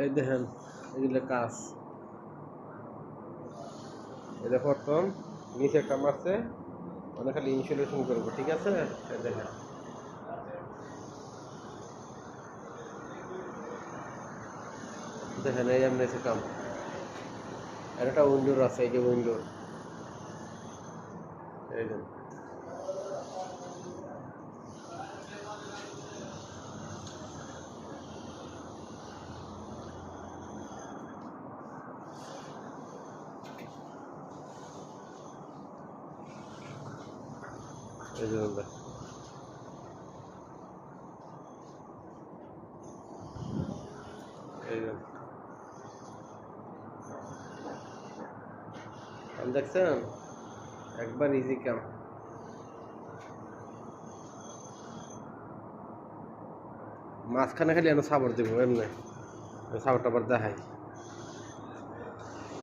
এই দেখেন এগুলো কাজ, এটা প্রথম নিচে একটা মারছে, মানে খালি ইনসুলেশন করবো, ঠিক আছে। এই দেখেন দেখেন এই এমনি কাম, আর একটা উইন্ডোর আছে, এই যে উইন্ডোর, এই যে এই যে এই যে কাম দেখছেন, একবার ইজি কাম। মাঝখানে খালি এনে সাবর দেবো, এমনি সাবরটা আবার দেখাই।